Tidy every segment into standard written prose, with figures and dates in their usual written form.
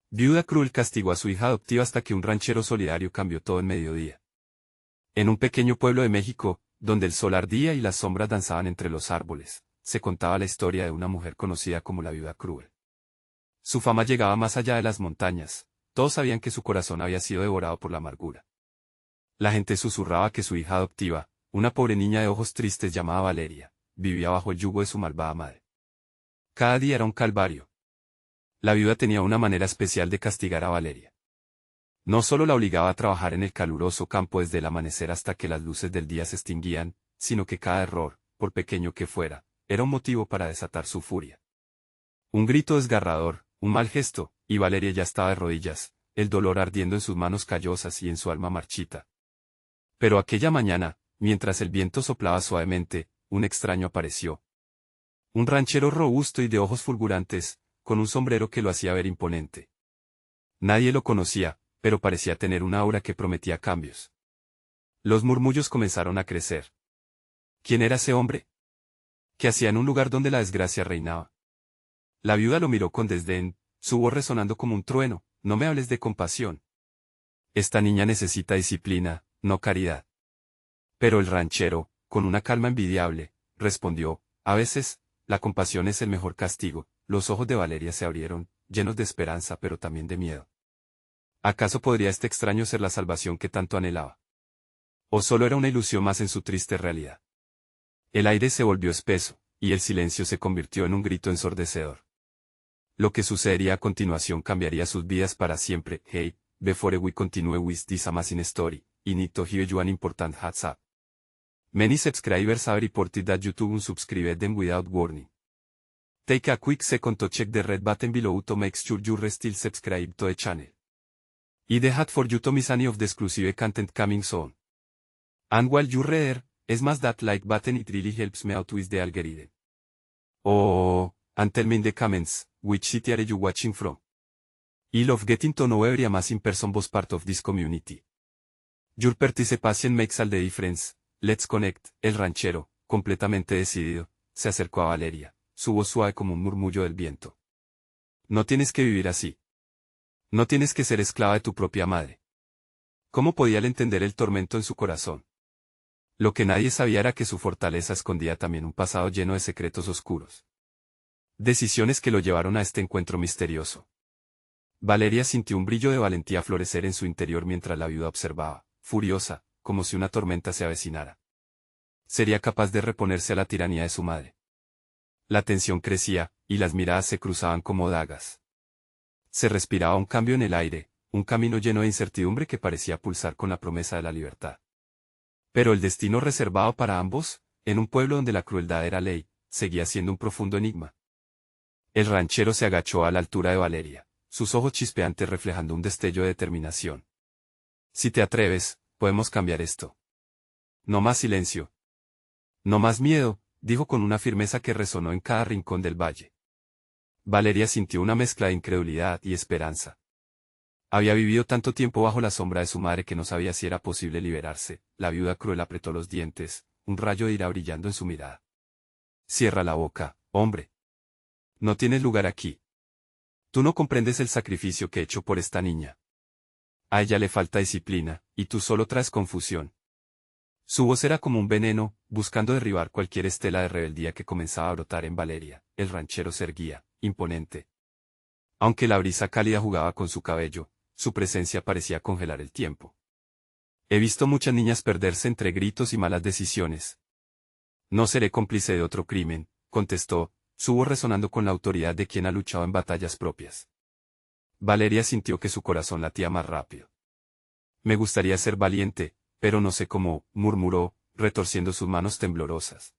Viuda cruel castigó a su hija adoptiva hasta que un ranchero solidario cambió todo en mediodía. En un pequeño pueblo de México, donde el sol ardía y las sombras danzaban entre los árboles, se contaba la historia de una mujer conocida como la viuda cruel. Su fama llegaba más allá de las montañas, todos sabían que su corazón había sido devorado por la amargura. La gente susurraba que su hija adoptiva, una pobre niña de ojos tristes llamada Valeria, vivía bajo el yugo de su malvada madre. Cada día era un calvario. La viuda tenía una manera especial de castigar a Valeria. No solo la obligaba a trabajar en el caluroso campo desde el amanecer hasta que las luces del día se extinguían, sino que cada error, por pequeño que fuera, era un motivo para desatar su furia. Un grito desgarrador, un mal gesto, y Valeria ya estaba de rodillas, el dolor ardiendo en sus manos callosas y en su alma marchita. Pero aquella mañana, mientras el viento soplaba suavemente, un extraño apareció. Un ranchero robusto y de ojos fulgurantes, con un sombrero que lo hacía ver imponente. Nadie lo conocía, pero parecía tener una aura que prometía cambios. Los murmullos comenzaron a crecer. ¿Quién era ese hombre? ¿Qué hacía en un lugar donde la desgracia reinaba? La viuda lo miró con desdén, su voz resonando como un trueno: no me hables de compasión. Esta niña necesita disciplina, no caridad. Pero el ranchero, con una calma envidiable, respondió: a veces, la compasión es el mejor castigo. Los ojos de Valeria se abrieron, llenos de esperanza pero también de miedo. ¿Acaso podría este extraño ser la salvación que tanto anhelaba? ¿O solo era una ilusión más en su triste realidad? El aire se volvió espeso, y el silencio se convirtió en un grito ensordecedor. Lo que sucedería a continuación cambiaría sus vidas para siempre. Hey, before we continue with this amazing story, I need to give you an important heads up. Many subscribers have reported that YouTube unsubscribed them without warning. Take a quick second to check the red button below to make sure you're still subscribed to the channel. It's the hat for you to miss any of the exclusive content coming soon. And while you're there, smash that like button, it really helps me out with the algorithm. Oh, and tell me in the comments, which city are you watching from? I love getting to know every amazing person was part of this community. Your participation makes all the difference. Let's connect. El ranchero, completamente decidido, se acercó a Valeria, su voz suave como un murmullo del viento. No tienes que vivir así. No tienes que ser esclava de tu propia madre. ¿Cómo podía él entender el tormento en su corazón? Lo que nadie sabía era que su fortaleza escondía también un pasado lleno de secretos oscuros. Decisiones que lo llevaron a este encuentro misterioso. Valeria sintió un brillo de valentía florecer en su interior mientras la viuda observaba, furiosa, como si una tormenta se avecinara. ¿Sería capaz de reponerse a la tiranía de su madre? La tensión crecía, y las miradas se cruzaban como dagas. Se respiraba un cambio en el aire, un camino lleno de incertidumbre que parecía pulsar con la promesa de la libertad. Pero el destino reservado para ambos, en un pueblo donde la crueldad era ley, seguía siendo un profundo enigma. El ranchero se agachó a la altura de Valeria, sus ojos chispeantes reflejando un destello de determinación. Si te atreves, podemos cambiar esto. No más silencio. No más miedo, dijo con una firmeza que resonó en cada rincón del valle. Valeria sintió una mezcla de incredulidad y esperanza. Había vivido tanto tiempo bajo la sombra de su madre que no sabía si era posible liberarse. La viuda cruel apretó los dientes, un rayo de ira brillando en su mirada. Cierra la boca, hombre. No tienes lugar aquí. Tú no comprendes el sacrificio que he hecho por esta niña. A ella le falta disciplina, y tú solo traes confusión. Su voz era como un veneno, buscando derribar cualquier estela de rebeldía que comenzaba a brotar en Valeria. El ranchero se erguía, imponente. Aunque la brisa cálida jugaba con su cabello, su presencia parecía congelar el tiempo. He visto muchas niñas perderse entre gritos y malas decisiones. No seré cómplice de otro crimen, contestó, su voz resonando con la autoridad de quien ha luchado en batallas propias. Valeria sintió que su corazón latía más rápido. Me gustaría ser valiente, pero no sé cómo, murmuró, retorciendo sus manos temblorosas.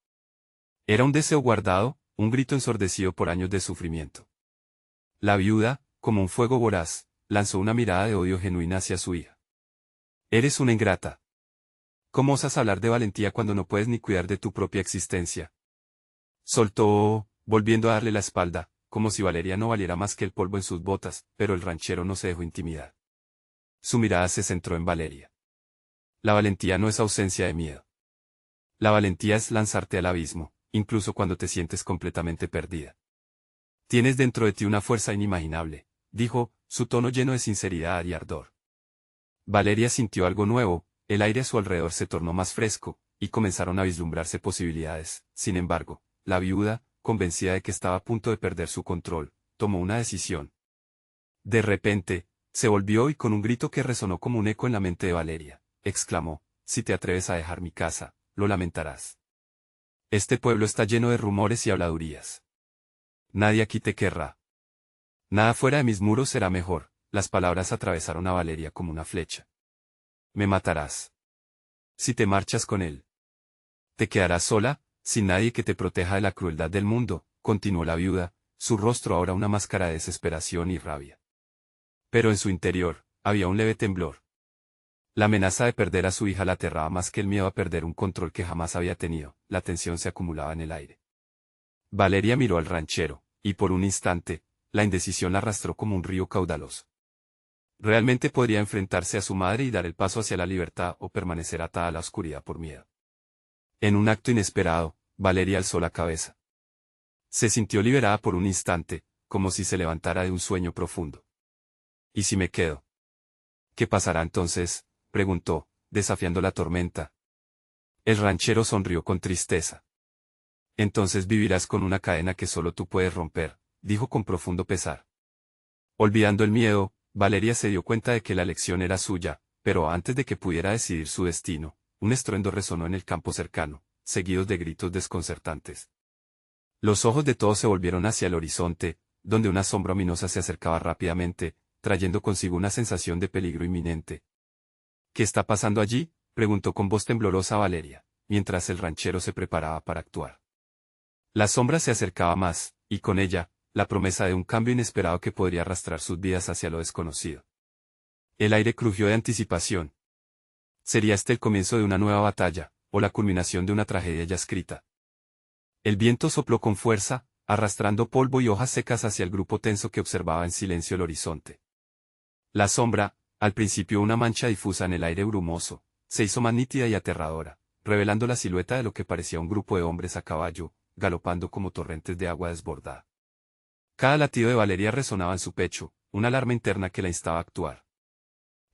Era un deseo guardado, un grito ensordecido por años de sufrimiento. La viuda, como un fuego voraz, lanzó una mirada de odio genuina hacia su hija. Eres una ingrata. ¿Cómo osas hablar de valentía cuando no puedes ni cuidar de tu propia existencia? Soltó, volviendo a darle la espalda, como si Valeria no valiera más que el polvo en sus botas, pero el ranchero no se dejó intimidar. Su mirada se centró en Valeria. La valentía no es ausencia de miedo. La valentía es lanzarte al abismo, incluso cuando te sientes completamente perdida. Tienes dentro de ti una fuerza inimaginable, dijo, su tono lleno de sinceridad y ardor. Valeria sintió algo nuevo, el aire a su alrededor se tornó más fresco, y comenzaron a vislumbrarse posibilidades. Sin embargo, la viuda, convencida de que estaba a punto de perder su control, tomó una decisión. De repente, se volvió y con un grito que resonó como un eco en la mente de Valeria, exclamó: «Si te atreves a dejar mi casa, lo lamentarás. Este pueblo está lleno de rumores y habladurías. Nadie aquí te querrá. Nada fuera de mis muros será mejor». Las palabras atravesaron a Valeria como una flecha. «Me matarás. Si te marchas con él. Te quedarás sola, sin nadie que te proteja de la crueldad del mundo», continuó la viuda, su rostro ahora una máscara de desesperación y rabia. Pero en su interior, había un leve temblor. La amenaza de perder a su hija la aterraba más que el miedo a perder un control que jamás había tenido. La tensión se acumulaba en el aire. Valeria miró al ranchero, y por un instante, la indecisión la arrastró como un río caudaloso. Realmente podría enfrentarse a su madre y dar el paso hacia la libertad o permanecer atada a la oscuridad por miedo. En un acto inesperado, Valeria alzó la cabeza. Se sintió liberada por un instante, como si se levantara de un sueño profundo. «¿Y si me quedo? ¿Qué pasará entonces?», preguntó, desafiando la tormenta. El ranchero sonrió con tristeza. «Entonces vivirás con una cadena que solo tú puedes romper», dijo con profundo pesar. Olvidando el miedo, Valeria se dio cuenta de que la elección era suya, pero antes de que pudiera decidir su destino, un estruendo resonó en el campo cercano, seguidos de gritos desconcertantes. Los ojos de todos se volvieron hacia el horizonte, donde una sombra ominosa se acercaba rápidamente, trayendo consigo una sensación de peligro inminente. «¿Qué está pasando allí?», preguntó con voz temblorosa Valeria, mientras el ranchero se preparaba para actuar. La sombra se acercaba más, y con ella, la promesa de un cambio inesperado que podría arrastrar sus vidas hacia lo desconocido. El aire crujió de anticipación. ¿Sería este el comienzo de una nueva batalla, o la culminación de una tragedia ya escrita? El viento sopló con fuerza, arrastrando polvo y hojas secas hacia el grupo tenso que observaba en silencio el horizonte. La sombra, al principio una mancha difusa en el aire brumoso, se hizo más nítida y aterradora, revelando la silueta de lo que parecía un grupo de hombres a caballo, galopando como torrentes de agua desbordada. Cada latido de Valeria resonaba en su pecho, una alarma interna que la instaba a actuar.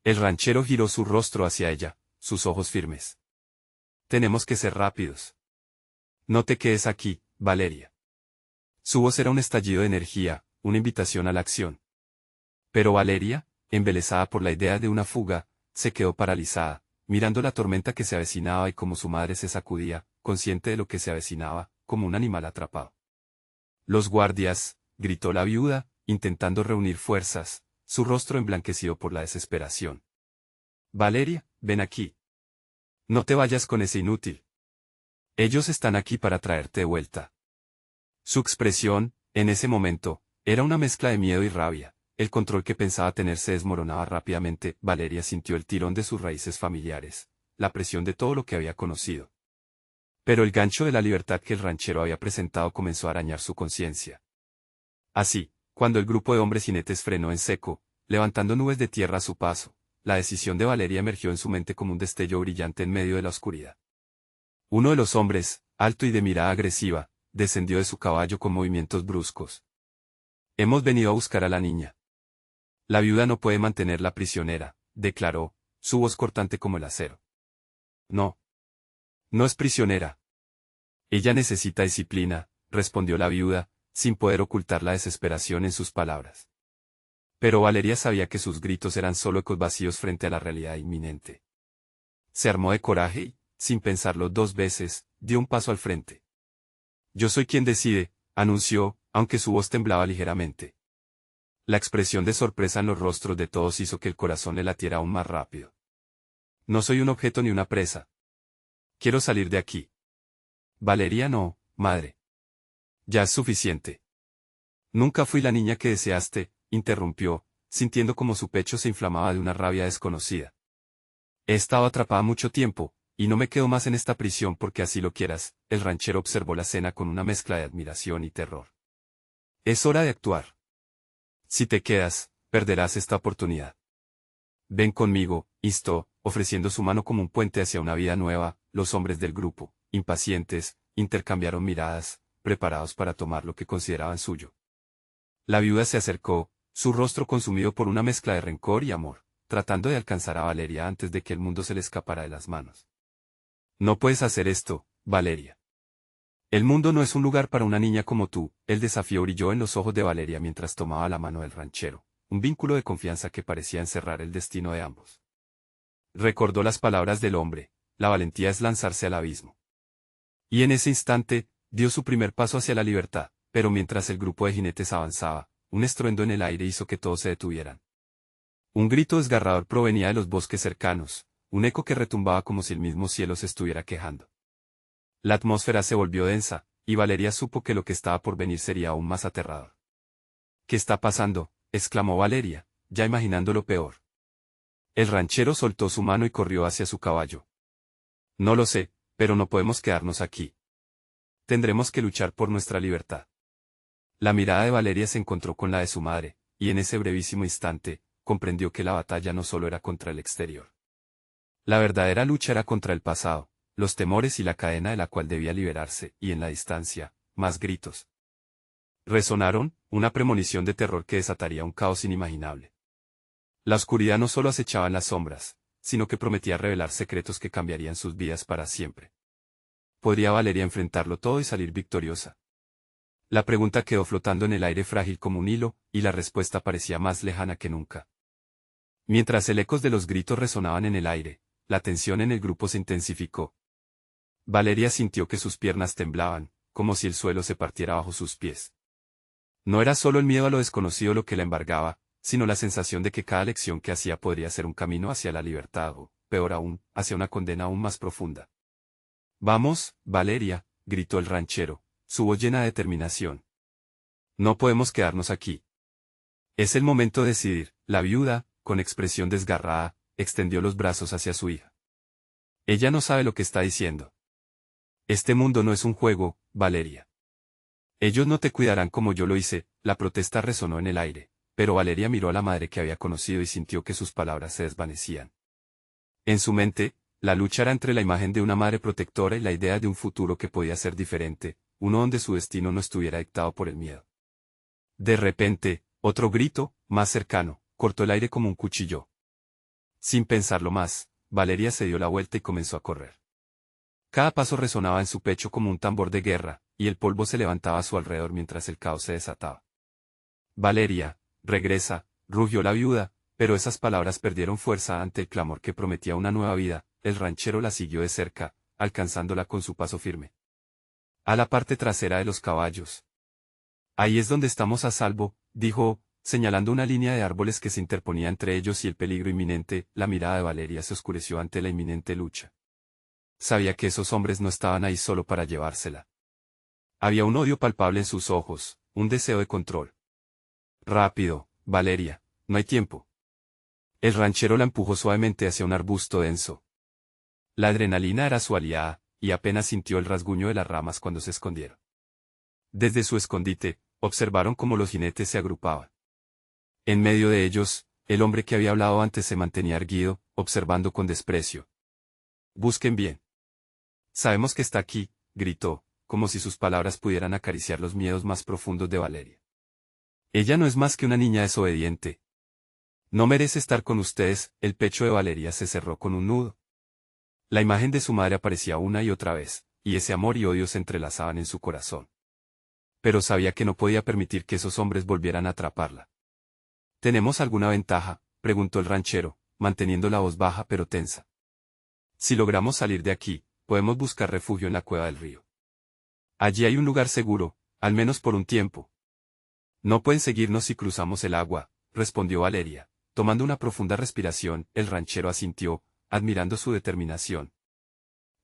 El ranchero giró su rostro hacia ella, sus ojos firmes. «Tenemos que ser rápidos. No te quedes aquí, Valeria». Su voz era un estallido de energía, una invitación a la acción. Pero Valeria, embelesada por la idea de una fuga, se quedó paralizada, mirando la tormenta que se avecinaba y como su madre se sacudía, consciente de lo que se avecinaba, como un animal atrapado. «Los guardias», gritó la viuda, intentando reunir fuerzas, su rostro emblanquecido por la desesperación. «Valeria, ven aquí. No te vayas con ese inútil. Ellos están aquí para traerte de vuelta». Su expresión, en ese momento, era una mezcla de miedo y rabia. El control que pensaba tener se desmoronaba rápidamente. Valeria sintió el tirón de sus raíces familiares, la presión de todo lo que había conocido. Pero el gancho de la libertad que el ranchero había presentado comenzó a arañar su conciencia. Así, cuando el grupo de hombres jinetes frenó en seco, levantando nubes de tierra a su paso, la decisión de Valeria emergió en su mente como un destello brillante en medio de la oscuridad. Uno de los hombres, alto y de mirada agresiva, descendió de su caballo con movimientos bruscos. «Hemos venido a buscar a la niña. La viuda no puede mantenerla prisionera», declaró, su voz cortante como el acero. «No. No es prisionera. Ella necesita disciplina», respondió la viuda, sin poder ocultar la desesperación en sus palabras. Pero Valeria sabía que sus gritos eran solo ecos vacíos frente a la realidad inminente. Se armó de coraje y, sin pensarlo dos veces, dio un paso al frente. «Yo soy quien decide», anunció, aunque su voz temblaba ligeramente. La expresión de sorpresa en los rostros de todos hizo que el corazón le latiera aún más rápido. «No soy un objeto ni una presa. Quiero salir de aquí». «Valeria, no, madre. Ya es suficiente». «Nunca fui la niña que deseaste», interrumpió, sintiendo como su pecho se inflamaba de una rabia desconocida. «He estado atrapada mucho tiempo, y no me quedo más en esta prisión porque así lo quieras». El ranchero observó la escena con una mezcla de admiración y terror. «Es hora de actuar. Si te quedas, perderás esta oportunidad. Ven conmigo», instó, ofreciendo su mano como un puente hacia una vida nueva. Los hombres del grupo, impacientes, intercambiaron miradas, preparados para tomar lo que consideraban suyo. La viuda se acercó, su rostro consumido por una mezcla de rencor y amor, tratando de alcanzar a Valeria antes de que el mundo se le escapara de las manos. No puedes hacer esto, Valeria. El mundo no es un lugar para una niña como tú. El desafío brilló en los ojos de Valeria mientras tomaba la mano del ranchero, un vínculo de confianza que parecía encerrar el destino de ambos. Recordó las palabras del hombre: la valentía es lanzarse al abismo. Y en ese instante, dio su primer paso hacia la libertad, pero mientras el grupo de jinetes avanzaba, un estruendo en el aire hizo que todos se detuvieran. Un grito desgarrador provenía de los bosques cercanos, un eco que retumbaba como si el mismo cielo se estuviera quejando. La atmósfera se volvió densa, y Valeria supo que lo que estaba por venir sería aún más aterrador. ¿Qué está pasando?, exclamó Valeria, ya imaginando lo peor. El ranchero soltó su mano y corrió hacia su caballo. No lo sé, pero no podemos quedarnos aquí. Tendremos que luchar por nuestra libertad. La mirada de Valeria se encontró con la de su madre, y en ese brevísimo instante, comprendió que la batalla no solo era contra el exterior. La verdadera lucha era contra el pasado, los temores y la cadena de la cual debía liberarse, y en la distancia, más gritos resonaron, una premonición de terror que desataría un caos inimaginable. La oscuridad no solo acechaba en las sombras, sino que prometía revelar secretos que cambiarían sus vidas para siempre. ¿Podría Valeria enfrentarlo todo y salir victoriosa? La pregunta quedó flotando en el aire frágil como un hilo, y la respuesta parecía más lejana que nunca. Mientras el ecos de los gritos resonaban en el aire, la tensión en el grupo se intensificó. Valeria sintió que sus piernas temblaban, como si el suelo se partiera bajo sus pies. No era solo el miedo a lo desconocido lo que la embargaba, sino la sensación de que cada elección que hacía podría ser un camino hacia la libertad o, peor aún, hacia una condena aún más profunda. «Vamos, Valeria», gritó el ranchero, su voz llena de determinación. «No podemos quedarnos aquí. Es el momento de decidir». La viuda, con expresión desgarrada, extendió los brazos hacia su hija. Ella no sabe lo que está diciendo. Este mundo no es un juego, Valeria. Ellos no te cuidarán como yo lo hice. La protesta resonó en el aire, pero Valeria miró a la madre que había conocido y sintió que sus palabras se desvanecían. En su mente, la lucha era entre la imagen de una madre protectora y la idea de un futuro que podía ser diferente, uno donde su destino no estuviera dictado por el miedo. De repente, otro grito, más cercano, cortó el aire como un cuchillo. Sin pensarlo más, Valeria se dio la vuelta y comenzó a correr. Cada paso resonaba en su pecho como un tambor de guerra, y el polvo se levantaba a su alrededor mientras el caos se desataba. «Valeria, regresa», rugió la viuda, pero esas palabras perdieron fuerza ante el clamor que prometía una nueva vida. El ranchero la siguió de cerca, alcanzándola con su paso firme. A la parte trasera de los caballos. «Ahí es donde estamos a salvo», dijo, señalando una línea de árboles que se interponía entre ellos y el peligro inminente. La mirada de Valeria se oscureció ante la inminente lucha. Sabía que esos hombres no estaban ahí solo para llevársela. Había un odio palpable en sus ojos, un deseo de control. «Rápido, Valeria, no hay tiempo». El ranchero la empujó suavemente hacia un arbusto denso. La adrenalina era su aliada, y apenas sintió el rasguño de las ramas cuando se escondieron. Desde su escondite, observaron cómo los jinetes se agrupaban. En medio de ellos, el hombre que había hablado antes se mantenía erguido, observando con desprecio. «Busquen bien. Sabemos que está aquí», gritó, como si sus palabras pudieran acariciar los miedos más profundos de Valeria. «Ella no es más que una niña desobediente. No merece estar con ustedes». El pecho de Valeria se cerró con un nudo. La imagen de su madre aparecía una y otra vez, y ese amor y odio se entrelazaban en su corazón. Pero sabía que no podía permitir que esos hombres volvieran a atraparla. «¿Tenemos alguna ventaja?», preguntó el ranchero, manteniendo la voz baja pero tensa. «Si logramos salir de aquí, podemos buscar refugio en la cueva del río. Allí hay un lugar seguro, al menos por un tiempo». «No pueden seguirnos si cruzamos el agua», respondió Valeria, tomando una profunda respiración. El ranchero asintió, admirando su determinación.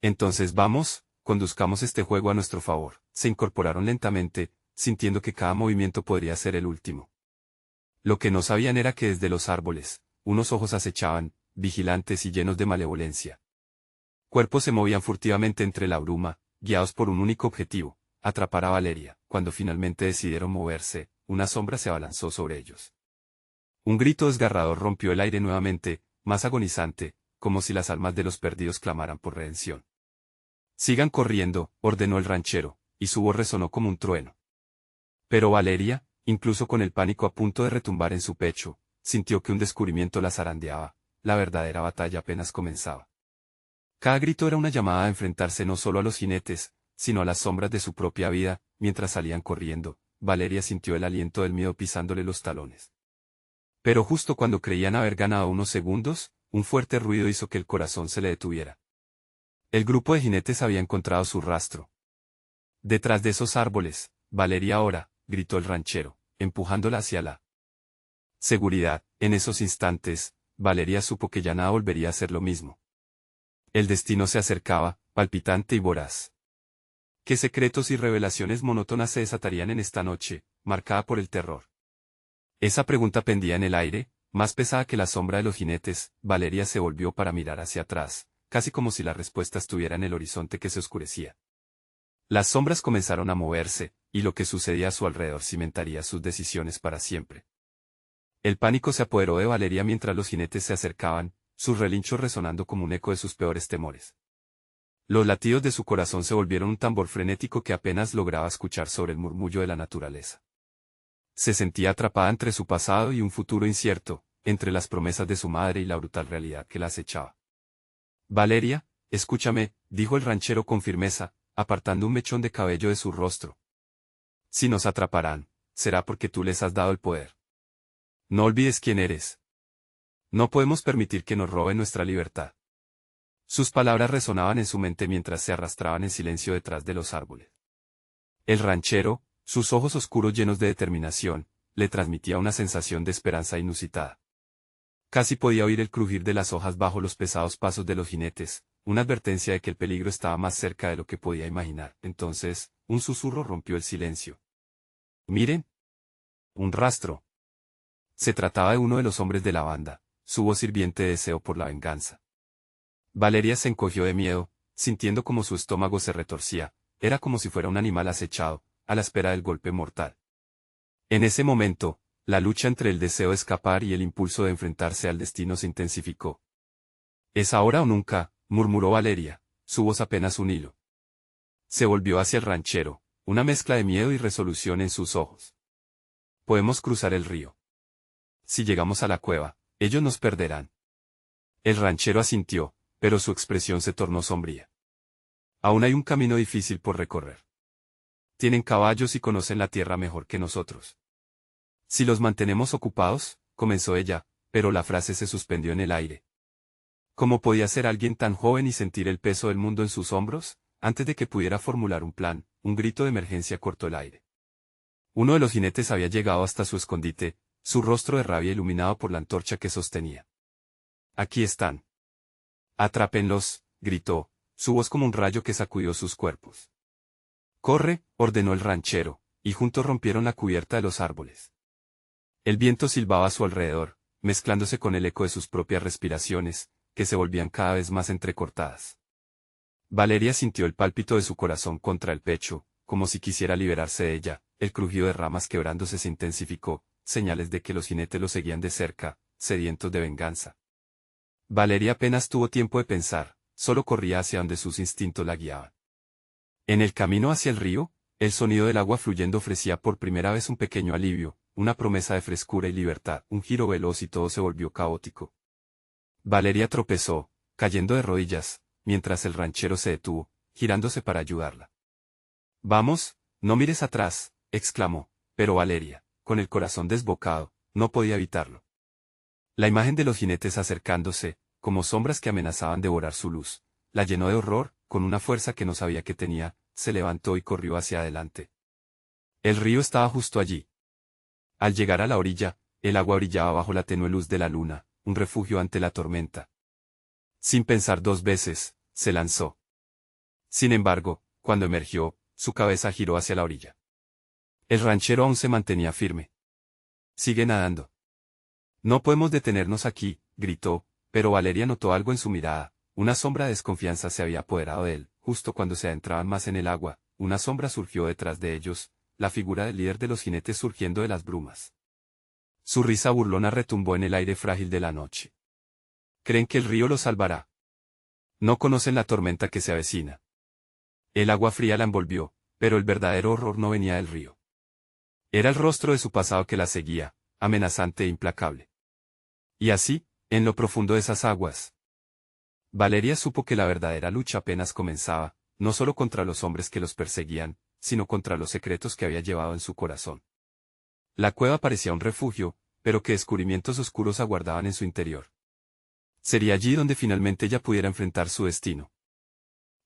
«Entonces vamos, conduzcamos este juego a nuestro favor». Se incorporaron lentamente, sintiendo que cada movimiento podría ser el último. Lo que no sabían era que desde los árboles, unos ojos acechaban, vigilantes y llenos de malevolencia. Cuerpos se movían furtivamente entre la bruma, guiados por un único objetivo: atrapar a Valeria. Cuando finalmente decidieron moverse, una sombra se abalanzó sobre ellos. Un grito desgarrador rompió el aire nuevamente, más agonizante, como si las almas de los perdidos clamaran por redención. «Sigan corriendo», ordenó el ranchero, y su voz resonó como un trueno. Pero Valeria, incluso con el pánico a punto de retumbar en su pecho, sintió que un descubrimiento la zarandeaba, la verdadera batalla apenas comenzaba. Cada grito era una llamada a enfrentarse no solo a los jinetes, sino a las sombras de su propia vida. Mientras salían corriendo, Valeria sintió el aliento del miedo pisándole los talones. Pero justo cuando creían haber ganado unos segundos, un fuerte ruido hizo que el corazón se le detuviera. El grupo de jinetes había encontrado su rastro. Detrás de esos árboles, Valeria ahora, gritó el ranchero, empujándola hacia la seguridad. En esos instantes, Valeria supo que ya nada volvería a ser lo mismo. El destino se acercaba, palpitante y voraz. ¿Qué secretos y revelaciones monótonas se desatarían en esta noche, marcada por el terror? Esa pregunta pendía en el aire, más pesada que la sombra de los jinetes. Valeria se volvió para mirar hacia atrás, casi como si la respuesta estuviera en el horizonte que se oscurecía. Las sombras comenzaron a moverse, y lo que sucedía a su alrededor cimentaría sus decisiones para siempre. El pánico se apoderó de Valeria mientras los jinetes se acercaban, sus relinchos resonando como un eco de sus peores temores. Los latidos de su corazón se volvieron un tambor frenético que apenas lograba escuchar sobre el murmullo de la naturaleza. Se sentía atrapada entre su pasado y un futuro incierto, entre las promesas de su madre y la brutal realidad que la acechaba. Valeria, escúchame, dijo el ranchero con firmeza, apartando un mechón de cabello de su rostro. Si nos atraparán, será porque tú les has dado el poder. No olvides quién eres. No podemos permitir que nos roben nuestra libertad. Sus palabras resonaban en su mente mientras se arrastraban en silencio detrás de los árboles. El ranchero, sus ojos oscuros llenos de determinación, le transmitía una sensación de esperanza inusitada. Casi podía oír el crujir de las hojas bajo los pesados pasos de los jinetes, una advertencia de que el peligro estaba más cerca de lo que podía imaginar. Entonces, un susurro rompió el silencio. «Miren. Un rastro». Se trataba de uno de los hombres de la banda, su voz hirviente de deseo por la venganza. Valeria se encogió de miedo, sintiendo como su estómago se retorcía. Era como si fuera un animal acechado, a la espera del golpe mortal. En ese momento, la lucha entre el deseo de escapar y el impulso de enfrentarse al destino se intensificó. «Es ahora o nunca», murmuró Valeria, su voz apenas un hilo. Se volvió hacia el ranchero, una mezcla de miedo y resolución en sus ojos. «Podemos cruzar el río. Si llegamos a la cueva, ellos nos perderán». El ranchero asintió, pero su expresión se tornó sombría. «Aún hay un camino difícil por recorrer. Tienen caballos y conocen la tierra mejor que nosotros». «Si los mantenemos ocupados», comenzó ella, pero la frase se suspendió en el aire. ¿Cómo podía ser alguien tan joven y sentir el peso del mundo en sus hombros? Antes de que pudiera formular un plan, un grito de emergencia cortó el aire. Uno de los jinetes había llegado hasta su escondite, su rostro de rabia iluminado por la antorcha que sostenía. «Aquí están. Atrápenlos», gritó, su voz como un rayo que sacudió sus cuerpos. «Corre», ordenó el ranchero, y juntos rompieron la cubierta de los árboles. El viento silbaba a su alrededor, mezclándose con el eco de sus propias respiraciones, que se volvían cada vez más entrecortadas. Valeria sintió el pálpito de su corazón contra el pecho, como si quisiera liberarse de ella. El crujido de ramas quebrándose se intensificó, señales de que los jinetes lo seguían de cerca, sedientos de venganza. Valeria apenas tuvo tiempo de pensar, solo corría hacia donde sus instintos la guiaban. En el camino hacia el río, el sonido del agua fluyendo ofrecía por primera vez un pequeño alivio, una promesa de frescura y libertad. Un giro veloz y todo se volvió caótico. Valeria tropezó, cayendo de rodillas, mientras el ranchero se detuvo, girándose para ayudarla. «Vamos, no mires atrás», exclamó, pero Valeria, con el corazón desbocado, no podía evitarlo. La imagen de los jinetes acercándose, como sombras que amenazaban devorar su luz, la llenó de horror. Con una fuerza que no sabía que tenía, se levantó y corrió hacia adelante. El río estaba justo allí. Al llegar a la orilla, el agua brillaba bajo la tenue luz de la luna, un refugio ante la tormenta. Sin pensar dos veces, se lanzó. Sin embargo, cuando emergió, su cabeza giró hacia la orilla. El ranchero aún se mantenía firme. «Sigue nadando». «No podemos detenernos aquí», gritó, pero Valeria notó algo en su mirada. Una sombra de desconfianza se había apoderado de él. Justo cuando se adentraban más en el agua, una sombra surgió detrás de ellos, la figura del líder de los jinetes surgiendo de las brumas. Su risa burlona retumbó en el aire frágil de la noche. «¿Creen que el río los salvará? No conocen la tormenta que se avecina». El agua fría la envolvió, pero el verdadero horror no venía del río. Era el rostro de su pasado que la seguía, amenazante e implacable. Y así, en lo profundo de esas aguas, Valeria supo que la verdadera lucha apenas comenzaba, no solo contra los hombres que los perseguían, sino contra los secretos que había llevado en su corazón. La cueva parecía un refugio, pero que descubrimientos oscuros aguardaban en su interior. Sería allí donde finalmente ella pudiera enfrentar su destino.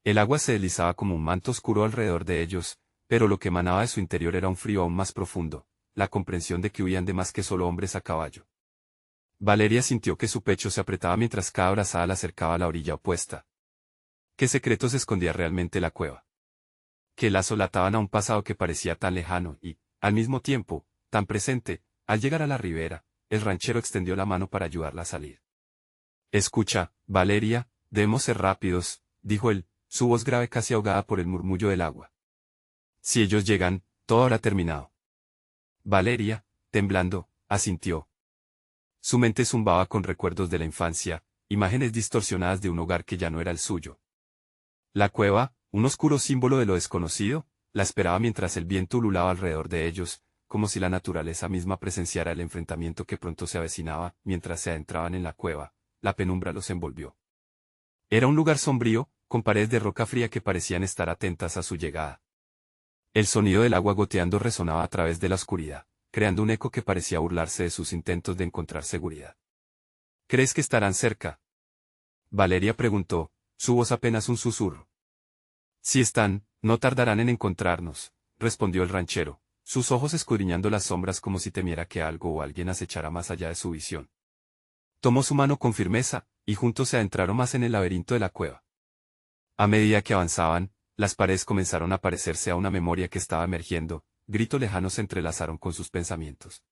El agua se deslizaba como un manto oscuro alrededor de ellos, pero lo que emanaba de su interior era un frío aún más profundo, la comprensión de que huían de más que solo hombres a caballo. Valeria sintió que su pecho se apretaba mientras cada brazada la acercaba a la orilla opuesta. ¿Qué secretos escondía realmente la cueva? ¿Qué lazos la ataban a un pasado que parecía tan lejano y, al mismo tiempo, tan presente? Al llegar a la ribera, el ranchero extendió la mano para ayudarla a salir. Escucha, Valeria, debemos ser rápidos, dijo él, su voz grave casi ahogada por el murmullo del agua. Si ellos llegan, todo habrá terminado. Valeria, temblando, asintió. Su mente zumbaba con recuerdos de la infancia, imágenes distorsionadas de un hogar que ya no era el suyo. La cueva, un oscuro símbolo de lo desconocido, la esperaba mientras el viento ululaba alrededor de ellos, como si la naturaleza misma presenciara el enfrentamiento que pronto se avecinaba. Mientras se adentraban en la cueva, la penumbra los envolvió. Era un lugar sombrío, con paredes de roca fría que parecían estar atentas a su llegada. El sonido del agua goteando resonaba a través de la oscuridad, creando un eco que parecía burlarse de sus intentos de encontrar seguridad. ¿Crees que estarán cerca? Valeria preguntó, su voz apenas un susurro. Si están, no tardarán en encontrarnos, respondió el ranchero, sus ojos escudriñando las sombras como si temiera que algo o alguien acechara más allá de su visión. Tomó su mano con firmeza, y juntos se adentraron más en el laberinto de la cueva. A medida que avanzaban, las paredes comenzaron a parecerse a una memoria que estaba emergiendo, gritos lejanos se entrelazaron con sus pensamientos.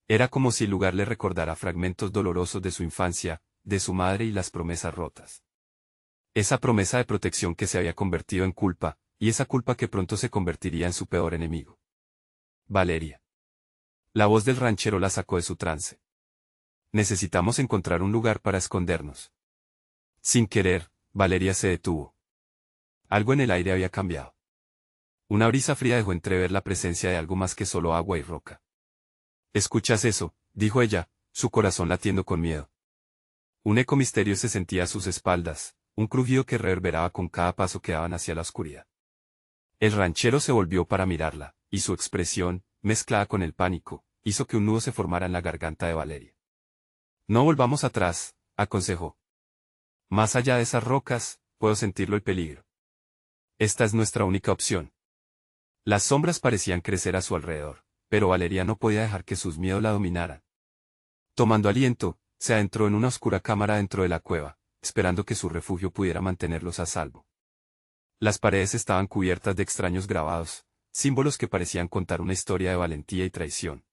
Era como si el lugar le recordara fragmentos dolorosos de su infancia, de su madre y las promesas rotas. Esa promesa de protección que se había convertido en culpa, y esa culpa que pronto se convertiría en su peor enemigo. Valeria. La voz del ranchero la sacó de su trance. Necesitamos encontrar un lugar para escondernos. Sin querer, Valeria se detuvo. Algo en el aire había cambiado. Una brisa fría dejó entrever la presencia de algo más que solo agua y roca. ¿Escuchas eso?, dijo ella, su corazón latiendo con miedo. Un eco misterioso se sentía a sus espaldas, un crujido que reverberaba con cada paso que daban hacia la oscuridad. El ranchero se volvió para mirarla, y su expresión, mezclada con el pánico, hizo que un nudo se formara en la garganta de Valeria. No volvamos atrás, aconsejó. Más allá de esas rocas, puedo sentirlo el peligro. Esta es nuestra única opción. Las sombras parecían crecer a su alrededor, pero Valeria no podía dejar que sus miedos la dominaran. Tomando aliento, se adentró en una oscura cámara dentro de la cueva, esperando que su refugio pudiera mantenerlos a salvo. Las paredes estaban cubiertas de extraños grabados, símbolos que parecían contar una historia de valentía y traición.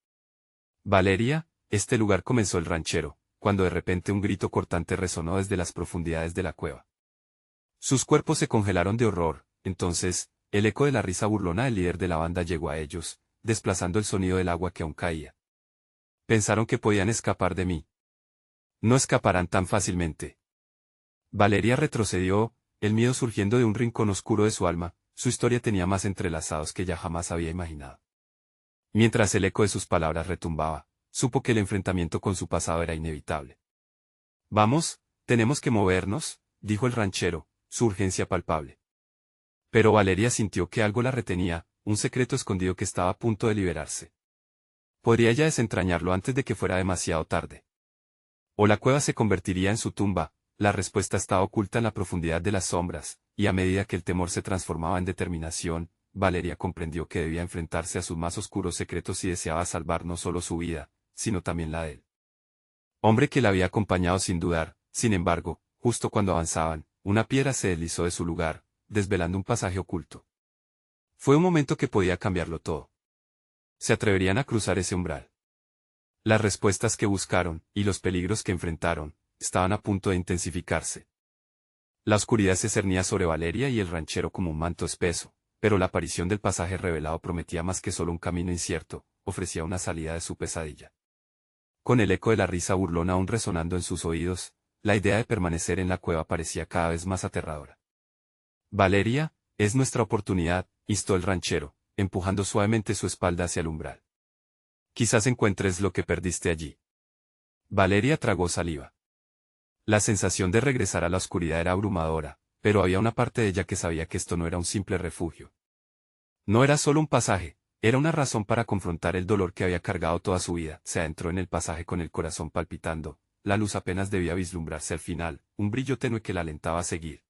Valeria, este lugar, comenzó el ranchero, cuando de repente un grito cortante resonó desde las profundidades de la cueva. Sus cuerpos se congelaron de horror. Entonces, el eco de la risa burlona del líder de la banda llegó a ellos, desplazando el sonido del agua que aún caía. Pensaron que podían escapar de mí. No escaparán tan fácilmente. Valeria retrocedió, el miedo surgiendo de un rincón oscuro de su alma. Su historia tenía más entrelazados que ella jamás había imaginado. Mientras el eco de sus palabras retumbaba, supo que el enfrentamiento con su pasado era inevitable. Vamos, tenemos que movernos, dijo el ranchero, su urgencia palpable. Pero Valeria sintió que algo la retenía, un secreto escondido que estaba a punto de liberarse. ¿Podría ella desentrañarlo antes de que fuera demasiado tarde? ¿O la cueva se convertiría en su tumba? La respuesta estaba oculta en la profundidad de las sombras, y a medida que el temor se transformaba en determinación, Valeria comprendió que debía enfrentarse a sus más oscuros secretos si deseaba salvar no solo su vida, sino también la de él. Hombre que la había acompañado sin dudar. Sin embargo, justo cuando avanzaban, una piedra se deslizó de su lugar, desvelando un pasaje oculto. Fue un momento que podía cambiarlo todo. ¿Se atreverían a cruzar ese umbral? Las respuestas que buscaron, y los peligros que enfrentaron, estaban a punto de intensificarse. La oscuridad se cernía sobre Valeria y el ranchero como un manto espeso, pero la aparición del pasaje revelado prometía más que solo un camino incierto, ofrecía una salida de su pesadilla. Con el eco de la risa burlona aún resonando en sus oídos, la idea de permanecer en la cueva parecía cada vez más aterradora. Valeria, es nuestra oportunidad, instó el ranchero, empujando suavemente su espalda hacia el umbral. Quizás encuentres lo que perdiste allí. Valeria tragó saliva. La sensación de regresar a la oscuridad era abrumadora, pero había una parte de ella que sabía que esto no era un simple refugio. No era solo un pasaje, era una razón para confrontar el dolor que había cargado toda su vida. Se adentró en el pasaje con el corazón palpitando, la luz apenas debía vislumbrarse al final, un brillo tenue que la alentaba a seguir.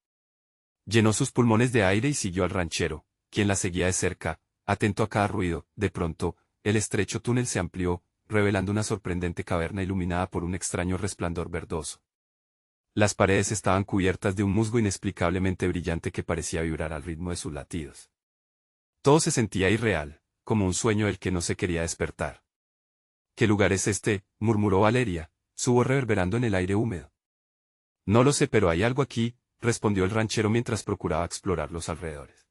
Llenó sus pulmones de aire y siguió al ranchero, quien la seguía de cerca, atento a cada ruido. De pronto, el estrecho túnel se amplió, revelando una sorprendente caverna iluminada por un extraño resplandor verdoso. Las paredes estaban cubiertas de un musgo inexplicablemente brillante que parecía vibrar al ritmo de sus latidos. Todo se sentía irreal, como un sueño del que no se quería despertar. ¿Qué lugar es este?, murmuró Valeria, su voz reverberando en el aire húmedo. No lo sé, pero hay algo aquí, respondió el ranchero mientras procuraba explorar los alrededores.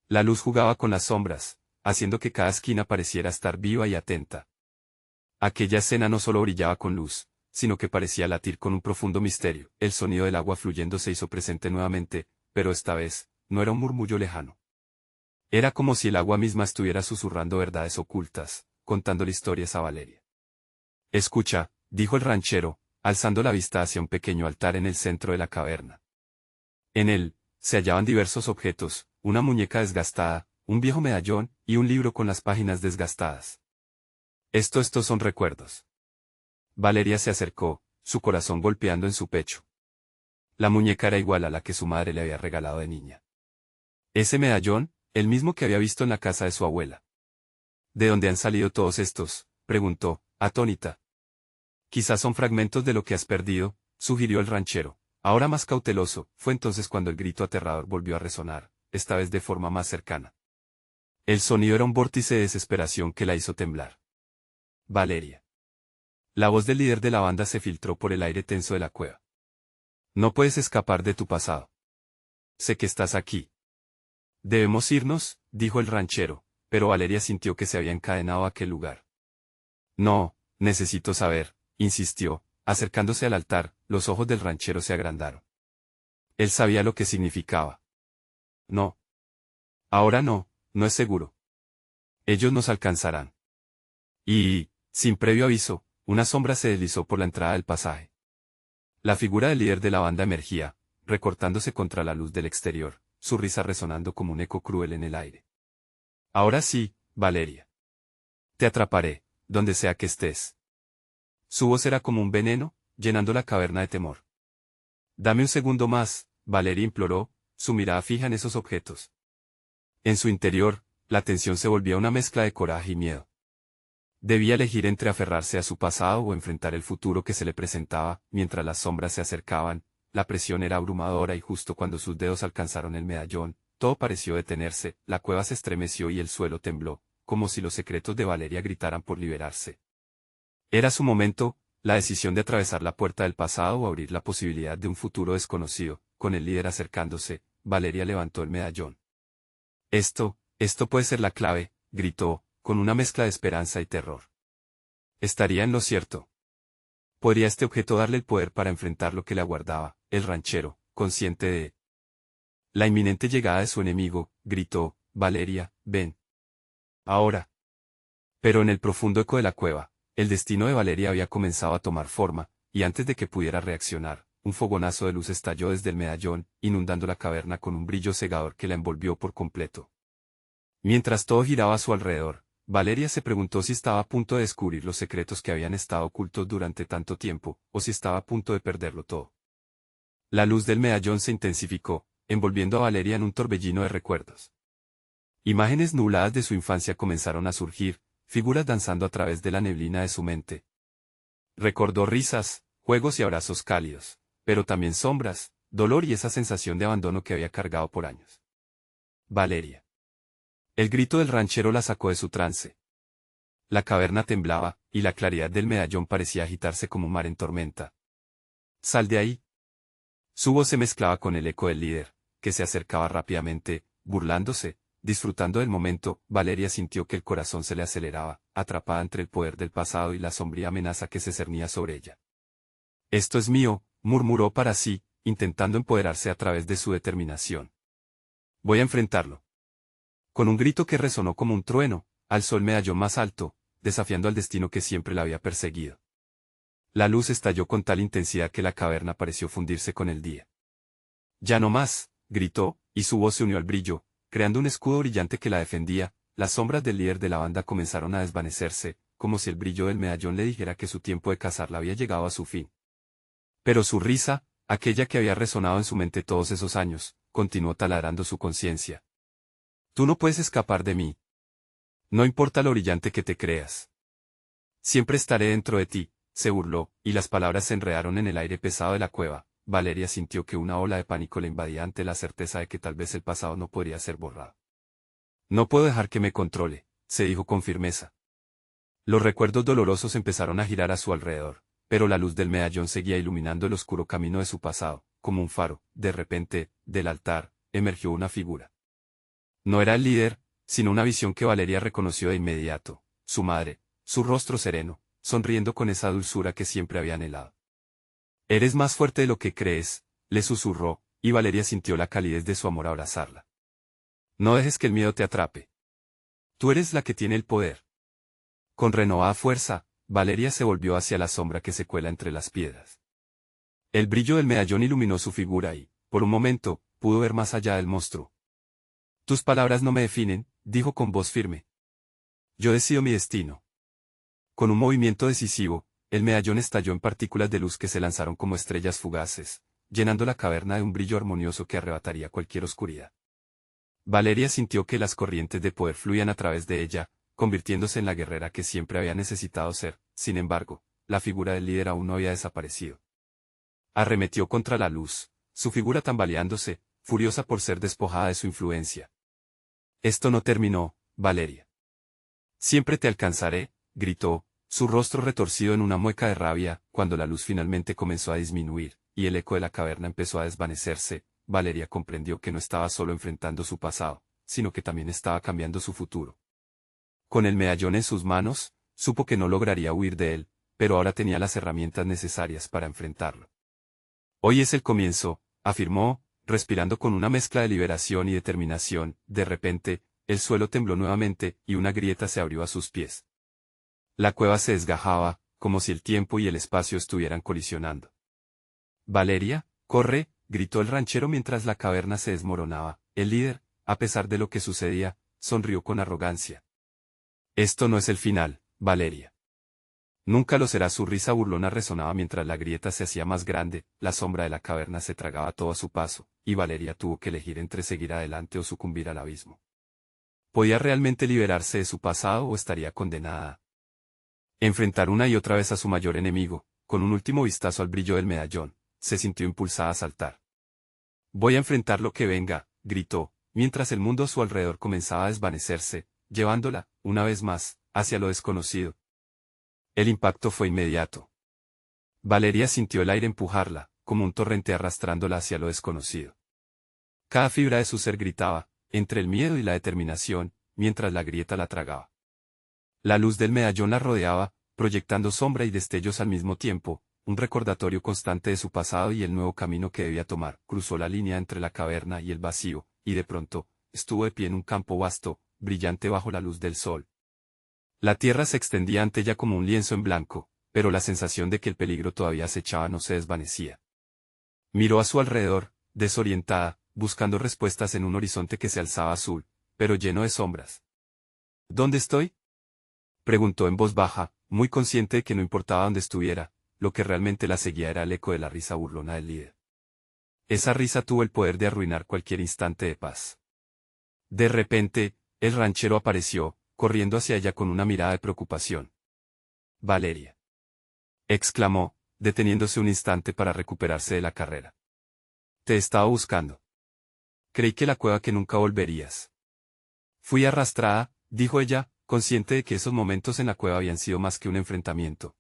La luz jugaba con las sombras, haciendo que cada esquina pareciera estar viva y atenta. Aquella escena no solo brillaba con luz, sino que parecía latir con un profundo misterio. El sonido del agua fluyendo se hizo presente nuevamente, pero esta vez, no era un murmullo lejano. Era como si el agua misma estuviera susurrando verdades ocultas, contándole historias a Valeria. Escucha, dijo el ranchero, alzando la vista hacia un pequeño altar en el centro de la caverna. En él, se hallaban diversos objetos, una muñeca desgastada, un viejo medallón, y un libro con las páginas desgastadas. Estos son recuerdos. Valeria se acercó, su corazón golpeando en su pecho. La muñeca era igual a la que su madre le había regalado de niña. Ese medallón, el mismo que había visto en la casa de su abuela. ¿De dónde han salido todos estos?, preguntó, atónita. Quizás son fragmentos de lo que has perdido, sugirió el ranchero. Ahora más cauteloso, fue entonces cuando el grito aterrador volvió a resonar, esta vez de forma más cercana. El sonido era un vórtice de desesperación que la hizo temblar. Valeria. La voz del líder de la banda se filtró por el aire tenso de la cueva. No puedes escapar de tu pasado. Sé que estás aquí. Debemos irnos, dijo el ranchero, pero Valeria sintió que se había encadenado a aquel lugar. No, necesito saber, insistió, acercándose al altar. Los ojos del ranchero se agrandaron. Él sabía lo que significaba. No. Ahora no, no es seguro. Ellos nos alcanzarán. Y, sin previo aviso, una sombra se deslizó por la entrada del pasaje. La figura del líder de la banda emergía, recortándose contra la luz del exterior, su risa resonando como un eco cruel en el aire. Ahora sí, Valeria. Te atraparé, donde sea que estés. Su voz era como un veneno, llenando la caverna de temor. Dame un segundo más, Valeria imploró, su mirada fija en esos objetos. En su interior, la tensión se volvía una mezcla de coraje y miedo. Debía elegir entre aferrarse a su pasado o enfrentar el futuro que se le presentaba. Mientras las sombras se acercaban, la presión era abrumadora y justo cuando sus dedos alcanzaron el medallón, todo pareció detenerse, la cueva se estremeció y el suelo tembló, como si los secretos de Valeria gritaran por liberarse. Era su momento, la decisión de atravesar la puerta del pasado o abrir la posibilidad de un futuro desconocido. Con el líder acercándose, Valeria levantó el medallón. Esto puede ser la clave, gritó, con una mezcla de esperanza y terror. Estaría en lo cierto. ¿Podría este objeto darle el poder para enfrentar lo que le aguardaba? El ranchero, consciente de la inminente llegada de su enemigo, gritó, Valeria, ven. Ahora. Pero en el profundo eco de la cueva, el destino de Valeria había comenzado a tomar forma, y antes de que pudiera reaccionar, un fogonazo de luz estalló desde el medallón, inundando la caverna con un brillo cegador que la envolvió por completo. Mientras todo giraba a su alrededor, Valeria se preguntó si estaba a punto de descubrir los secretos que habían estado ocultos durante tanto tiempo, o si estaba a punto de perderlo todo. La luz del medallón se intensificó, envolviendo a Valeria en un torbellino de recuerdos. Imágenes nubladas de su infancia comenzaron a surgir, figuras danzando a través de la neblina de su mente. Recordó risas, juegos y abrazos cálidos, pero también sombras, dolor y esa sensación de abandono que había cargado por años. Valeria. El grito del ranchero la sacó de su trance. La caverna temblaba, y la claridad del medallón parecía agitarse como un mar en tormenta. ¡Sal de ahí! Su voz se mezclaba con el eco del líder, que se acercaba rápidamente, burlándose, disfrutando del momento. Valeria sintió que el corazón se le aceleraba, atrapada entre el poder del pasado y la sombría amenaza que se cernía sobre ella. Esto es mío, murmuró para sí, intentando empoderarse a través de su determinación. Voy a enfrentarlo. Con un grito que resonó como un trueno, alzó el medallón más alto, desafiando al destino que siempre la había perseguido. La luz estalló con tal intensidad que la caverna pareció fundirse con el día. «Ya no más», gritó, y su voz se unió al brillo, creando un escudo brillante que la defendía. Las sombras del líder de la banda comenzaron a desvanecerse, como si el brillo del medallón le dijera que su tiempo de cazarla había llegado a su fin. Pero su risa, aquella que había resonado en su mente todos esos años, continuó taladrando su conciencia. «Tú no puedes escapar de mí. No importa lo brillante que te creas. Siempre estaré dentro de ti», se burló, y las palabras se enredaron en el aire pesado de la cueva. Valeria sintió que una ola de pánico le invadía ante la certeza de que tal vez el pasado no podría ser borrado. «No puedo dejar que me controle», se dijo con firmeza. Los recuerdos dolorosos empezaron a girar a su alrededor, pero la luz del medallón seguía iluminando el oscuro camino de su pasado, como un faro. De repente, del altar, emergió una figura. No era el líder, sino una visión que Valeria reconoció de inmediato: su madre, su rostro sereno, sonriendo con esa dulzura que siempre había anhelado. «Eres más fuerte de lo que crees», le susurró, y Valeria sintió la calidez de su amor abrazarla. «No dejes que el miedo te atrape. Tú eres la que tiene el poder». Con renovada fuerza, Valeria se volvió hacia la sombra que se cuela entre las piedras. El brillo del medallón iluminó su figura y, por un momento, pudo ver más allá del monstruo. «Tus palabras no me definen», dijo con voz firme. «Yo decido mi destino». Con un movimiento decisivo, el medallón estalló en partículas de luz que se lanzaron como estrellas fugaces, llenando la caverna de un brillo armonioso que arrebataría cualquier oscuridad. Valeria sintió que las corrientes de poder fluían a través de ella, convirtiéndose en la guerrera que siempre había necesitado ser. Sin embargo, la figura del líder aún no había desaparecido. Arremetió contra la luz, su figura tambaleándose, furiosa por ser despojada de su influencia. «Esto no terminó, Valeria. Siempre te alcanzaré», gritó, su rostro retorcido en una mueca de rabia. Cuando la luz finalmente comenzó a disminuir, y el eco de la caverna empezó a desvanecerse, Valeria comprendió que no estaba solo enfrentando su pasado, sino que también estaba cambiando su futuro. Con el medallón en sus manos, supo que no lograría huir de él, pero ahora tenía las herramientas necesarias para enfrentarlo. «Hoy es el comienzo», afirmó, respirando con una mezcla de liberación y determinación. De repente, el suelo tembló nuevamente, y una grieta se abrió a sus pies. La cueva se desgajaba, como si el tiempo y el espacio estuvieran colisionando. «Valeria, corre», gritó el ranchero mientras la caverna se desmoronaba. El líder, a pesar de lo que sucedía, sonrió con arrogancia. «Esto no es el final, Valeria». «Nunca lo será». Su risa burlona resonaba mientras la grieta se hacía más grande. La sombra de la caverna se tragaba todo a su paso, y Valeria tuvo que elegir entre seguir adelante o sucumbir al abismo. ¿Podía realmente liberarse de su pasado o estaría condenada? Enfrentar una y otra vez a su mayor enemigo. Con un último vistazo al brillo del medallón, se sintió impulsada a saltar. «Voy a enfrentar lo que venga», gritó, mientras el mundo a su alrededor comenzaba a desvanecerse, llevándola, una vez más, hacia lo desconocido. El impacto fue inmediato. Valeria sintió el aire empujarla, como un torrente arrastrándola hacia lo desconocido. Cada fibra de su ser gritaba, entre el miedo y la determinación, mientras la grieta la tragaba. La luz del medallón la rodeaba, proyectando sombra y destellos al mismo tiempo, un recordatorio constante de su pasado y el nuevo camino que debía tomar. Cruzó la línea entre la caverna y el vacío, y de pronto, estuvo de pie en un campo vasto, brillante bajo la luz del sol. La tierra se extendía ante ella como un lienzo en blanco, pero la sensación de que el peligro todavía acechaba no se desvanecía. Miró a su alrededor, desorientada, buscando respuestas en un horizonte que se alzaba azul, pero lleno de sombras. «¿Dónde estoy?», preguntó en voz baja, muy consciente de que no importaba dónde estuviera, lo que realmente la seguía era el eco de la risa burlona del líder. Esa risa tuvo el poder de arruinar cualquier instante de paz. De repente, el ranchero apareció, corriendo hacia ella con una mirada de preocupación. «Valeria», exclamó, deteniéndose un instante para recuperarse de la carrera. «Te estaba buscando. Creí que la cueva que nunca volverías». «Fui arrastrada», dijo ella, consciente de que esos momentos en la cueva habían sido más que un enfrentamiento.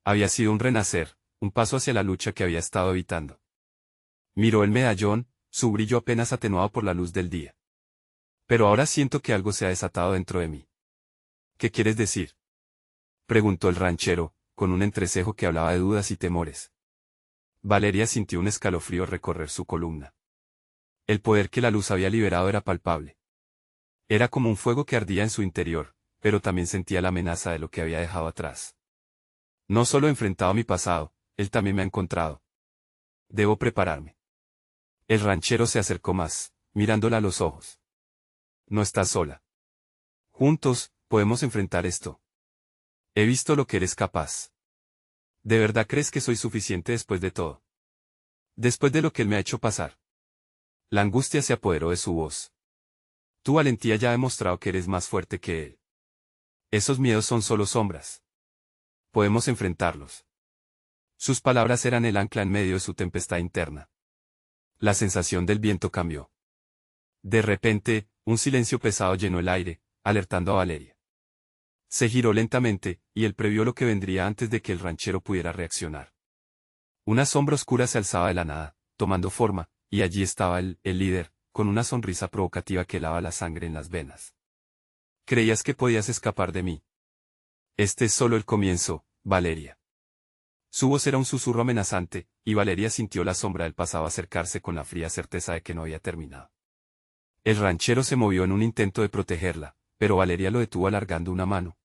Había sido un renacer, un paso hacia la lucha que había estado evitando. Miró el medallón, su brillo apenas atenuado por la luz del día. «Pero ahora siento que algo se ha desatado dentro de mí». «¿Qué quieres decir?», preguntó el ranchero, con un entrecejo que hablaba de dudas y temores. Valeria sintió un escalofrío recorrer su columna. El poder que la luz había liberado era palpable. Era como un fuego que ardía en su interior, pero también sentía la amenaza de lo que había dejado atrás. No solo he enfrentado mi pasado, él también me ha encontrado. Debo prepararme. El ranchero se acercó más, mirándola a los ojos. No estás sola. Juntos, podemos enfrentar esto. He visto lo que eres capaz. ¿De verdad crees que soy suficiente después de todo? Después de lo que él me ha hecho pasar. La angustia se apoderó de su voz. Tu valentía ya ha demostrado que eres más fuerte que él. Esos miedos son solo sombras. Podemos enfrentarlos. Sus palabras eran el ancla en medio de su tempestad interna. La sensación del viento cambió. De repente, un silencio pesado llenó el aire, alertando a Valeria. Se giró lentamente, y él previó lo que vendría antes de que el ranchero pudiera reaccionar. Una sombra oscura se alzaba de la nada, tomando forma, y allí estaba el líder, con una sonrisa provocativa que helaba la sangre en las venas. ¿Creías que podías escapar de mí? Este es solo el comienzo, Valeria. Su voz era un susurro amenazante, y Valeria sintió la sombra del pasado acercarse con la fría certeza de que no había terminado. El ranchero se movió en un intento de protegerla, pero Valeria lo detuvo alargando una mano.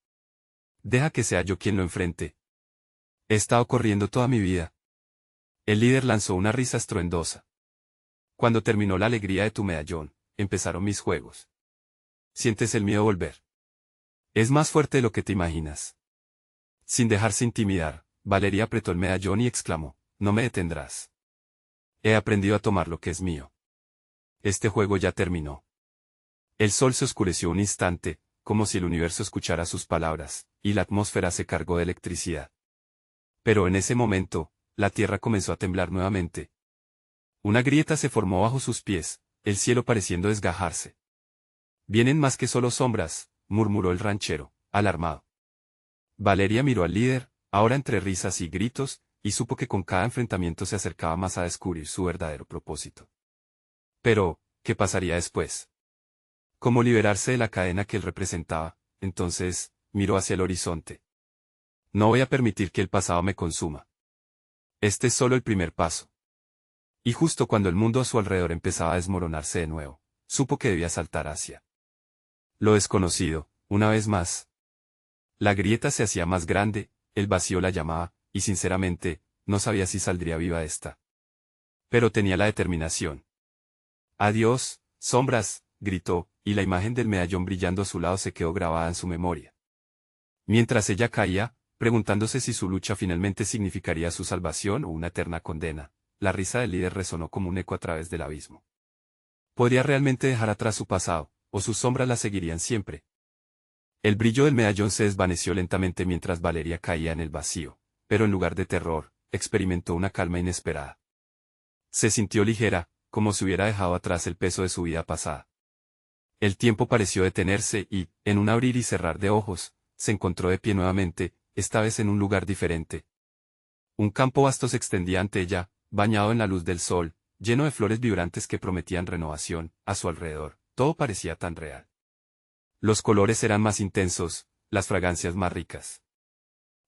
Deja que sea yo quien lo enfrente. He estado corriendo toda mi vida. El líder lanzó una risa estruendosa. Cuando terminó la alegría de tu medallón, empezaron mis juegos. Sientes el miedo volver. Es más fuerte de lo que te imaginas. Sin dejarse intimidar, Valeria apretó el medallón y exclamó, no me detendrás. He aprendido a tomar lo que es mío. Este juego ya terminó. El sol se oscureció un instante, como si el universo escuchara sus palabras, y la atmósfera se cargó de electricidad. Pero en ese momento, la tierra comenzó a temblar nuevamente. Una grieta se formó bajo sus pies, el cielo pareciendo desgajarse. Vienen más que solo sombras, murmuró el ranchero, alarmado. Valeria miró al líder, ahora entre risas y gritos, y supo que con cada enfrentamiento se acercaba más a descubrir su verdadero propósito. Pero, ¿qué pasaría después? ¿Cómo liberarse de la cadena que él representaba? Entonces, miró hacia el horizonte. No voy a permitir que el pasado me consuma. Este es solo el primer paso. Y justo cuando el mundo a su alrededor empezaba a desmoronarse de nuevo, supo que debía saltar hacia lo desconocido, una vez más. La grieta se hacía más grande, el vacío la llamaba, y sinceramente, no sabía si saldría viva de esta. Pero tenía la determinación. Adiós, sombras, gritó, y la imagen del medallón brillando a su lado se quedó grabada en su memoria. Mientras ella caía, preguntándose si su lucha finalmente significaría su salvación o una eterna condena, la risa del líder resonó como un eco a través del abismo. ¿Podría realmente dejar atrás su pasado, o sus sombras la seguirían siempre? El brillo del medallón se desvaneció lentamente mientras Valeria caía en el vacío, pero en lugar de terror, experimentó una calma inesperada. Se sintió ligera, como si hubiera dejado atrás el peso de su vida pasada. El tiempo pareció detenerse y, en un abrir y cerrar de ojos, se encontró de pie nuevamente, esta vez en un lugar diferente. Un campo vasto se extendía ante ella, bañado en la luz del sol, lleno de flores vibrantes que prometían renovación, a su alrededor, todo parecía tan real. Los colores eran más intensos, las fragancias más ricas.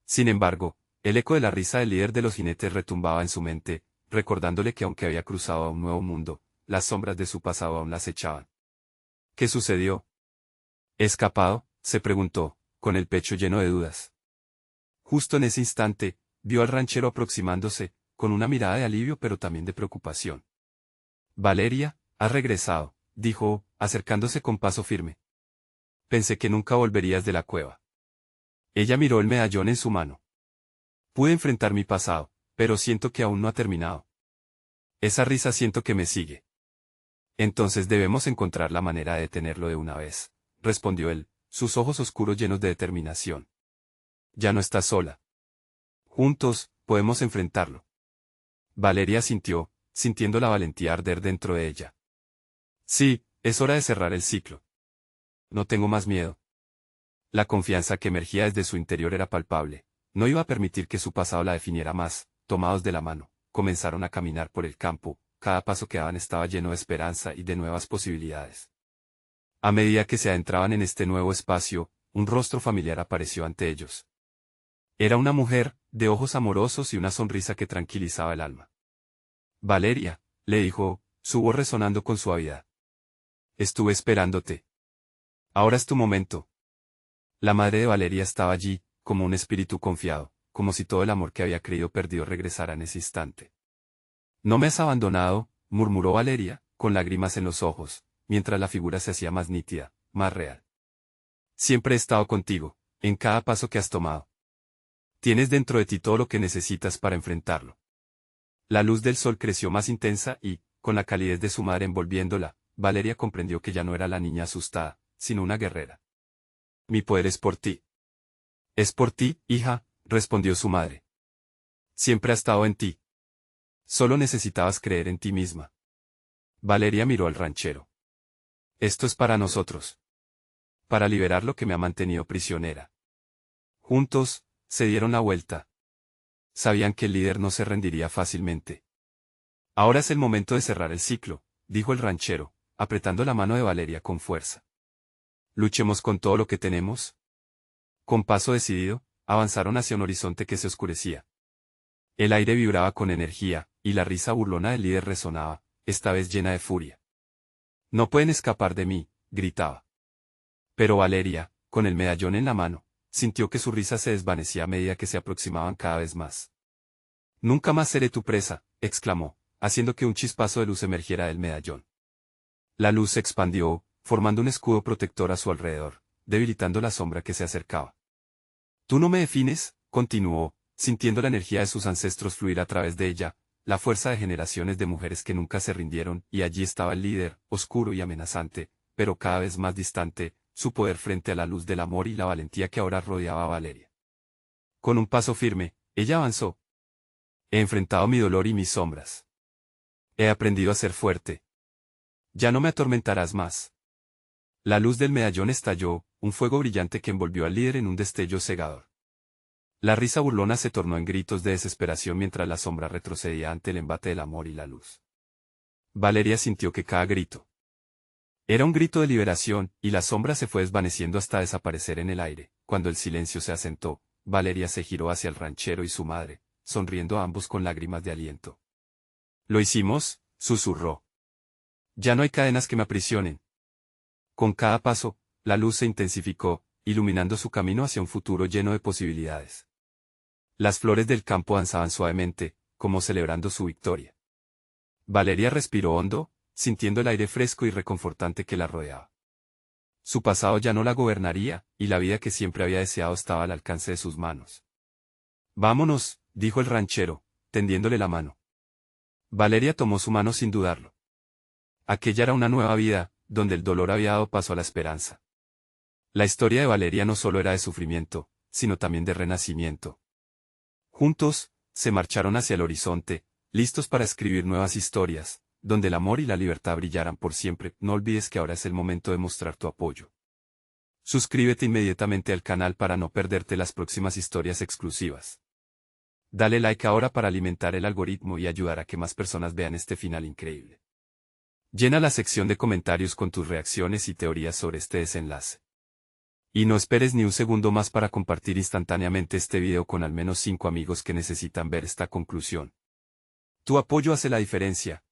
Sin embargo, el eco de la risa del líder de los jinetes retumbaba en su mente, recordándole que aunque había cruzado a un nuevo mundo, las sombras de su pasado aún las echaban. ¿Qué sucedió? ¿He escapado?, se preguntó, con el pecho lleno de dudas. Justo en ese instante, vio al ranchero aproximándose, con una mirada de alivio pero también de preocupación. Valeria, has regresado, dijo, acercándose con paso firme. Pensé que nunca volverías de la cueva. Ella miró el medallón en su mano. Pude enfrentar mi pasado, pero siento que aún no ha terminado. Esa risa siento que me sigue. Entonces debemos encontrar la manera de detenerlo de una vez, respondió él, sus ojos oscuros llenos de determinación. Ya no estás sola. Juntos, podemos enfrentarlo. Valeria asintió, sintiendo la valentía arder dentro de ella. Sí, es hora de cerrar el ciclo. No tengo más miedo. La confianza que emergía desde su interior era palpable, no iba a permitir que su pasado la definiera más. Tomados de la mano, comenzaron a caminar por el campo, cada paso que daban estaba lleno de esperanza y de nuevas posibilidades. A medida que se adentraban en este nuevo espacio, un rostro familiar apareció ante ellos. Era una mujer, de ojos amorosos y una sonrisa que tranquilizaba el alma. Valeria, le dijo, su voz resonando con suavidad. Estuve esperándote. Ahora es tu momento. La madre de Valeria estaba allí, como un espíritu confiado, como si todo el amor que había creído perdido regresara en ese instante. No me has abandonado, murmuró Valeria, con lágrimas en los ojos, mientras la figura se hacía más nítida, más real. Siempre he estado contigo, en cada paso que has tomado. Tienes dentro de ti todo lo que necesitas para enfrentarlo. La luz del sol creció más intensa y, con la calidez de su madre envolviéndola, Valeria comprendió que ya no era la niña asustada, sino una guerrera. Mi poder es por ti. Es por ti, hija, respondió su madre. Siempre ha estado en ti. Solo necesitabas creer en ti misma. Valeria miró al ranchero. Esto es para nosotros. Para liberar lo que me ha mantenido prisionera. Juntos, se dieron la vuelta. Sabían que el líder no se rendiría fácilmente. Ahora es el momento de cerrar el ciclo, dijo el ranchero, apretando la mano de Valeria con fuerza. Luchemos con todo lo que tenemos. Con paso decidido, avanzaron hacia un horizonte que se oscurecía. El aire vibraba con energía, y la risa burlona del líder resonaba, esta vez llena de furia. No pueden escapar de mí, gritaba. Pero Valeria, con el medallón en la mano, sintió que su risa se desvanecía a medida que se aproximaban cada vez más. Nunca más seré tu presa, exclamó, haciendo que un chispazo de luz emergiera del medallón. La luz se expandió, formando un escudo protector a su alrededor, debilitando la sombra que se acercaba. Tú no me defines, continuó, sintiendo la energía de sus ancestros fluir a través de ella, la fuerza de generaciones de mujeres que nunca se rindieron, y allí estaba el líder, oscuro y amenazante, pero cada vez más distante, su poder frente a la luz del amor y la valentía que ahora rodeaba a Valeria. Con un paso firme, ella avanzó. He enfrentado mi dolor y mis sombras. He aprendido a ser fuerte. Ya no me atormentarás más. La luz del medallón estalló, un fuego brillante que envolvió al líder en un destello cegador. La risa burlona se tornó en gritos de desesperación mientras la sombra retrocedía ante el embate del amor y la luz. Valeria sintió que cada grito era un grito de liberación, y la sombra se fue desvaneciendo hasta desaparecer en el aire. Cuando el silencio se asentó, Valeria se giró hacia el ranchero y su madre, sonriendo a ambos con lágrimas de aliento. Lo hicimos, susurró. Ya no hay cadenas que me aprisionen. Con cada paso, la luz se intensificó, iluminando su camino hacia un futuro lleno de posibilidades. Las flores del campo danzaban suavemente, como celebrando su victoria. Valeria respiró hondo, sintiendo el aire fresco y reconfortante que la rodeaba. Su pasado ya no la gobernaría, y la vida que siempre había deseado estaba al alcance de sus manos. Vámonos, dijo el ranchero, tendiéndole la mano. Valeria tomó su mano sin dudarlo. Aquella era una nueva vida, donde el dolor había dado paso a la esperanza. La historia de Valeria no solo era de sufrimiento, sino también de renacimiento. Juntos, se marcharon hacia el horizonte, listos para escribir nuevas historias, donde el amor y la libertad brillaran por siempre. No olvides que ahora es el momento de mostrar tu apoyo. Suscríbete inmediatamente al canal para no perderte las próximas historias exclusivas. Dale like ahora para alimentar el algoritmo y ayudar a que más personas vean este final increíble. Llena la sección de comentarios con tus reacciones y teorías sobre este desenlace. Y no esperes ni un segundo más para compartir instantáneamente este video con al menos 5 amigos que necesitan ver esta conclusión. Tu apoyo hace la diferencia,